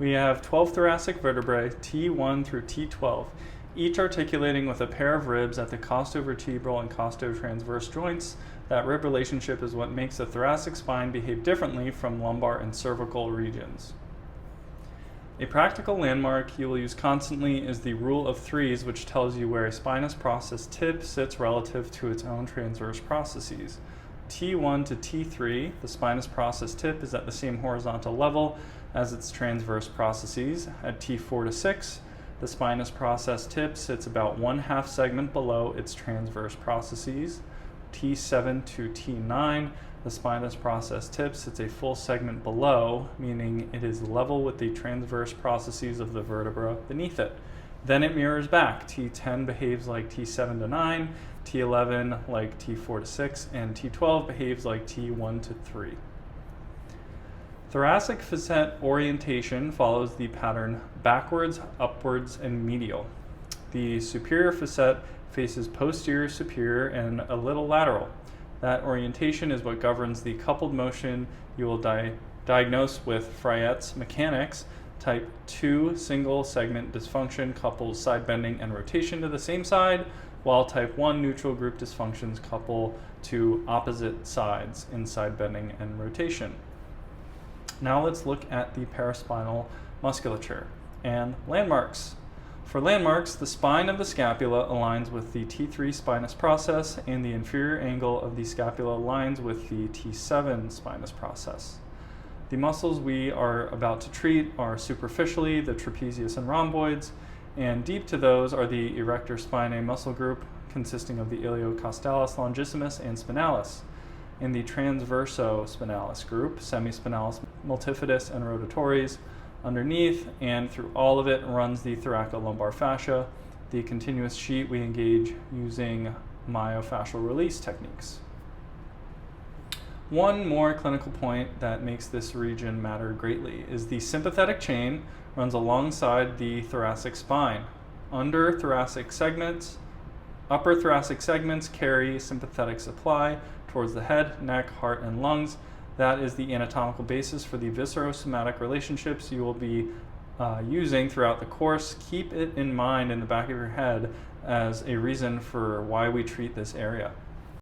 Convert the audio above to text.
We have 12 thoracic vertebrae, T1 through T12, each articulating with a pair of ribs at the costovertebral and costotransverse joints. That rib relationship is what makes the thoracic spine behave differently from lumbar and cervical regions. A practical landmark you will use constantly is the rule of threes, which tells you where a spinous process tip sits relative to its own transverse processes. T1 to T3, the spinous process tip is at the same horizontal level as its transverse processes. At T4 to 6, the spinous process tip sits about 1/2 segment below its transverse processes. T7 to T9, the spinous process tip sits a full segment below, meaning it is level with the transverse processes of the vertebra beneath it. Then it mirrors back. T10 behaves like T7 to 9, T11 like T4 to 6, and T12 behaves like T1 to 3. Thoracic facet orientation follows the pattern backwards, upwards, and medial. The superior facet faces posterior, superior, and a little lateral. That orientation is what governs the coupled motion you will diagnose with Fryette's mechanics. Type 2 single segment dysfunction couples side bending and rotation to the same side, while type 1 neutral group dysfunctions couple to opposite sides in side bending and rotation. Now let's look at the paraspinal musculature and landmarks. For landmarks, the spine of the scapula aligns with the T3 spinous process, and the inferior angle of the scapula aligns with the T7 spinous process. The muscles we are about to treat are superficially the trapezius and rhomboids, and deep to those are the erector spinae muscle group, consisting of the iliocostalis longissimus and spinalis. In the transverso spinalis group, semispinalis multifidus and rotatories. Underneath and through all of it runs the thoracolumbar fascia, the continuous sheet we engage using myofascial release techniques. One more clinical point that makes this region matter greatly is the sympathetic chain runs alongside the thoracic spine. Upper thoracic segments carry sympathetic supply towards the head, neck, heart, and lungs. That is the anatomical basis for the viscerosomatic relationships you will be using throughout the course. Keep it in mind in the back of your head as a reason for why we treat this area.